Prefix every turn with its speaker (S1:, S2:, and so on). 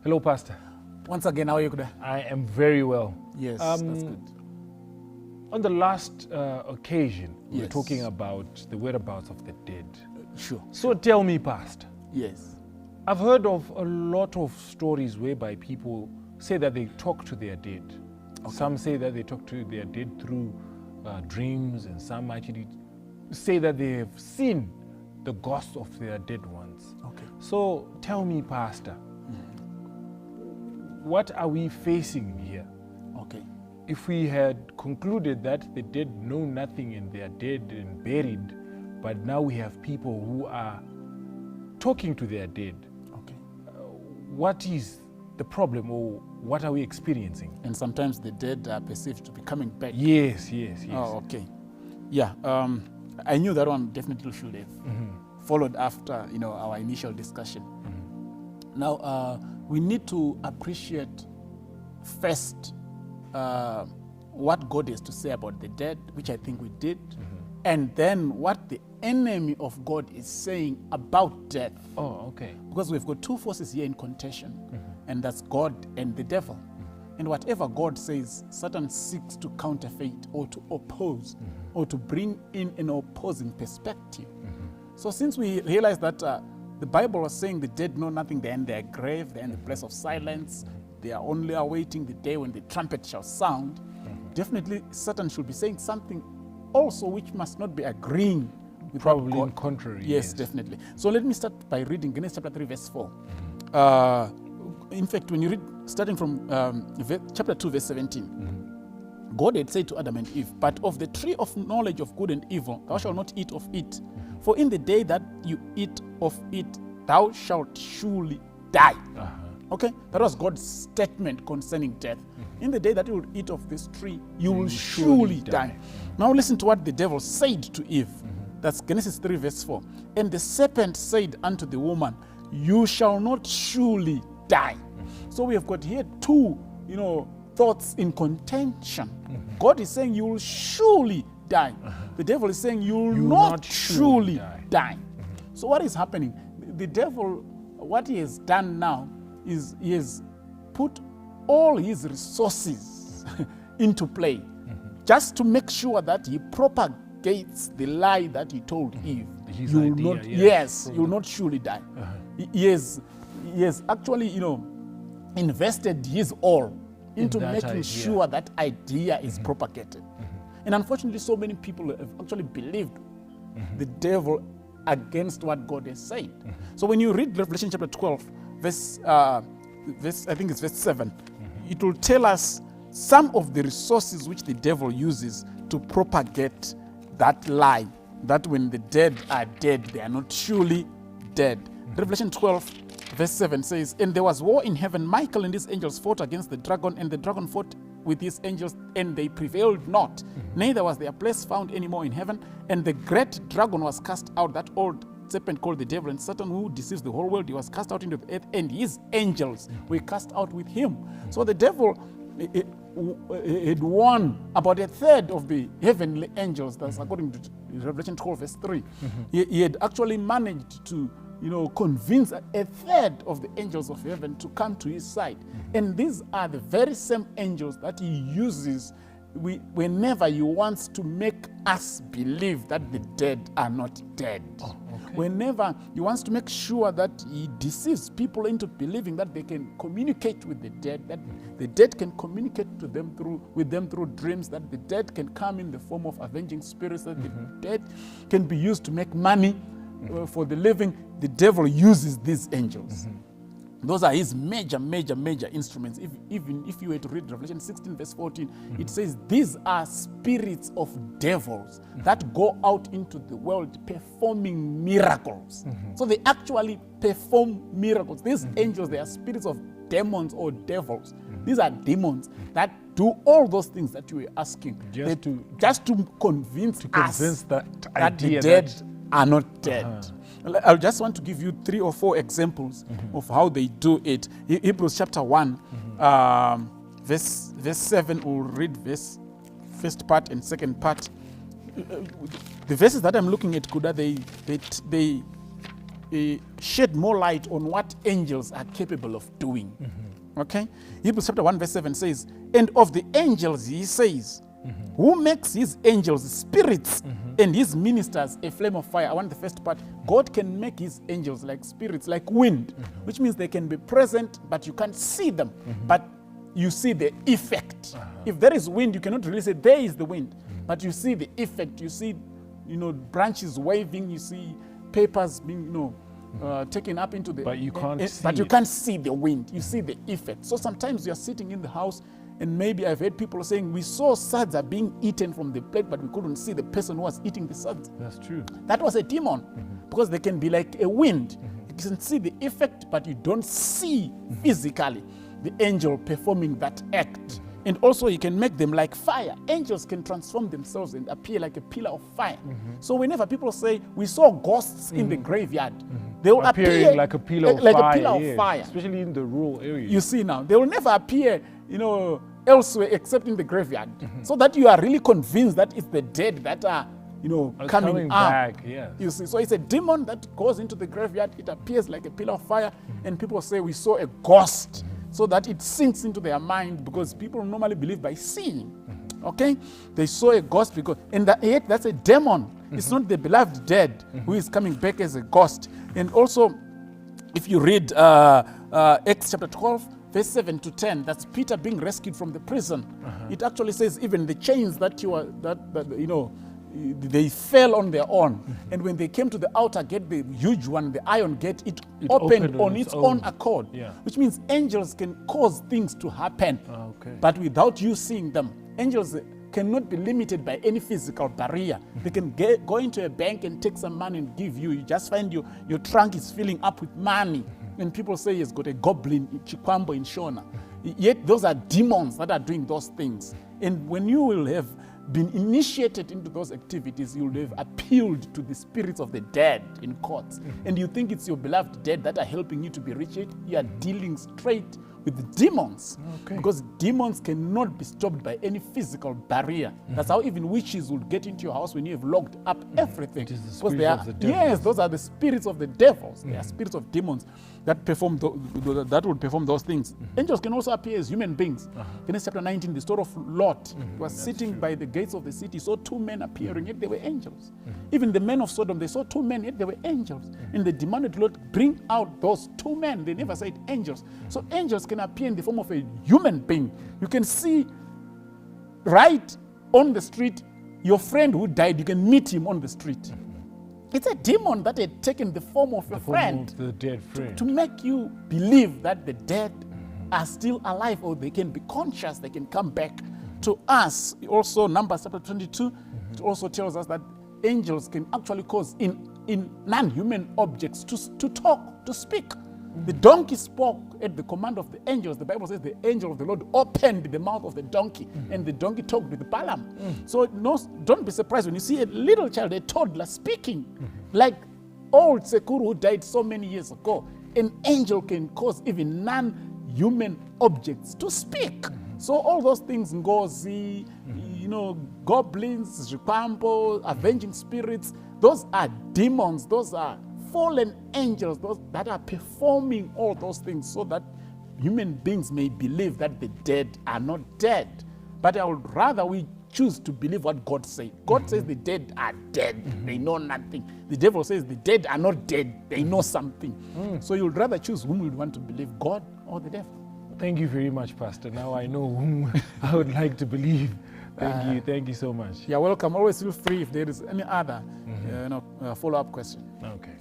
S1: Hello, Pastor.
S2: Once again, how are you?
S1: I am very well.
S2: Yes, that's good.
S1: On the last occasion, we were
S2: Yes.
S1: talking about the whereabouts of the dead.
S2: Sure.
S1: So tell me, Pastor,
S2: Yes.
S1: I've heard of a lot of stories whereby people say that they talk to their dead.
S2: Okay.
S1: Some say that they talk to their dead through dreams, and some actually say that they have seen the ghosts of their dead ones.
S2: Okay.
S1: So tell me, Pastor, what are we facing here?
S2: Okay.
S1: If we had concluded that the dead know nothing and they are dead and buried, but now we have people who are talking to their dead,
S2: Okay.
S1: what is the problem, or what are we experiencing?
S2: And sometimes the dead are perceived to be coming back.
S1: Yes.
S2: Oh, okay. Yeah. I knew that one definitely should have followed after our initial discussion. Now we need to appreciate first what God has to say about the dead, which I think we did, and then what the enemy of God is saying about death.
S1: Oh, okay.
S2: Because we've got two forces here in contention, and that's God and the devil. And whatever God says, Satan seeks to counterfeit or to oppose or to bring in an opposing perspective. So since we realize that the Bible was saying the dead know nothing, they're in their grave, they're in the place of silence, they are only awaiting the day when the trumpet shall sound, definitely Satan should be saying something also which must not be agreeing with
S1: Probably
S2: what
S1: in contrary.
S2: Yes, definitely. So let me start by reading Genesis chapter 3, verse 4. In fact, when you read, starting from chapter 2, verse 17, God had said to Adam and Eve, "But of the tree of knowledge of good and evil, thou shalt not eat of it. For in the day that you eat of it, thou shalt surely die." Okay? That was God's statement concerning death. In the day that you will eat of this tree, you will surely die. Now listen to what the devil said to Eve. That's Genesis 3, verse 4. "And the serpent said unto the woman, You shall not surely die." So we have got here two, thoughts in contention. God is saying you will surely die. The devil is saying you will not surely die. So what is happening? The devil, what he has done now is he has put all his resources into play just to make sure that he propagates the lie that he told Eve.
S1: His
S2: You will
S1: idea,
S2: not,
S1: yes.
S2: yes, you will not surely die. He has actually, invested his all into
S1: that
S2: making
S1: idea.
S2: sure that idea is propagated. And unfortunately, so many people have actually believed the devil against what God has said. So when you read Revelation chapter 12, verse I think it's verse 7, it will tell us some of the resources which the devil uses to propagate that lie, that when the dead are dead, they are not surely dead. Revelation 12, verse 7 says, "And there was war in heaven. Michael and his angels fought against the dragon, and the dragon fought with his angels, and they prevailed not. Neither was their place found any more in heaven. And the great dragon was cast out, that old serpent called the devil and Satan, who deceives the whole world. He was cast out into the earth, and his angels were cast out with him." So the devil had won about a third of the heavenly angels. That's according to Revelation 12, verse 3. He had actually managed to convince a third of the angels of heaven to come to his side. And these are the very same angels that he uses whenever he wants to make us believe that the dead are not dead. Whenever he wants to make sure that he deceives people into believing that they can communicate with the dead, that the dead can communicate with them through dreams, that the dead can come in the form of avenging spirits, that the dead can be used to make money for the living. The devil uses these angels. Those are his major instruments. Even if you were to read Revelation 16, verse 14, it says these are spirits of devils that go out into the world performing miracles. So they actually perform miracles. These angels, they are spirits of demons or devils. These are demons that do all those things that you were asking. Just to convince us that the dead are not dead. I just want to give you 3 or 4 examples of how they do it. Hebrews chapter 1, verse 7, we'll read first part and second part. The verses that I'm looking at, Kuda, they shed more light on what angels are capable of doing. Okay? Hebrews chapter 1 verse 7 says, and of the angels he says, who makes his angels spirits and his ministers a flame of fire. I want the first part. God can make his angels like spirits, like wind, which means they can be present, but you can't see them. But you see the effect. If there is wind, you cannot really say there is the wind, but you see the effect. You see, branches waving. You see papers being, taken up into the.
S1: But you can't see.
S2: But you can't see the wind. You see the effect. So sometimes you are sitting in the house, and maybe I've heard people saying, we saw suds are being eaten from the plate, but we couldn't see the person who was eating the suds.
S1: That's true.
S2: That was a demon, because they can be like a wind. You can see the effect, but you don't see physically the angel performing that act. And also you can make them like fire. Angels can transform themselves and appear like a pillar of fire. So whenever people say, we saw ghosts in the graveyard, they will appear
S1: like a pillar of fire. Especially in the rural areas.
S2: You see now, they will never appear, elsewhere except in the graveyard. So that you are really convinced that it's the dead that are, coming
S1: back. Yes.
S2: You see, so it's a demon that goes into the graveyard. It appears like a pillar of fire, and people say we saw a ghost, so that it sinks into their mind, because people normally believe by seeing. Okay, they saw a ghost and yet that's a demon. It's not the beloved dead who is coming back as a ghost. And also, if you read Acts chapter 12. Verse 7 to 10, that's Peter being rescued from the prison. It actually says even the chains that they fell on their own. And when they came to the outer gate, the huge one, the iron gate, it opened on its own accord.
S1: Yeah.
S2: Which means angels can cause things to happen, but without you seeing them. Angels cannot be limited by any physical barrier. They can go into a bank and take some money and give you. You just find your trunk is filling up with money. And people say he's got a goblin in Chikwambo in Shona. Yet those are demons that are doing those things. And when you will have been initiated into those activities, you will have appealed to the spirits of the dead in courts. And you think it's your beloved dead that are helping you to be rich. You are dealing straight with demons. Because demons cannot be stopped by any physical barrier. That's how even witches will get into your house when you have locked up everything.
S1: It is the spirits of the devils.
S2: Yes, those are the spirits of the devils. They are spirits of demons that perform that will perform those things. Angels can also appear as human beings. Genesis chapter 19, the story of Lot, was sitting by the gates of the city, saw two men appearing, yet they were angels. Even the men of Sodom, they saw two men, yet they were angels. And they demanded Lot, bring out those two men. They never said angels. So angels can appear in the form of a human being. You can see right on the street your friend who died. You can meet him on the street. It's a demon that had taken the form of your friend,
S1: the dead friend,
S2: to make you believe that the dead are still alive, or they can be conscious, they can come back to us. Also, Numbers chapter 22, it also tells us that angels can actually cause in non-human objects to talk, to speak. The donkey spoke at the command of the angels. The Bible says the angel of the Lord opened the mouth of the donkey, and the donkey talked with Balaam. So don't be surprised when you see a little child, a toddler, speaking like old Sekuru who died so many years ago. An angel can cause even non-human objects to speak. So all those things, Ngozi, goblins, Zhikwambo, avenging spirits, those are demons. Those are fallen angels, those that are performing all those things, so that human beings may believe that the dead are not dead. But I would rather we choose to believe what God says. God says the dead are dead, they know nothing. The devil says the dead are not dead, they know something. So you'd rather choose whom you'd want to believe, God or the devil.
S1: Thank you very much, Pastor. Now I know whom I would like to believe. Thank you so much.
S2: You're welcome. Always feel free if there is any other follow-up question.
S1: Okay.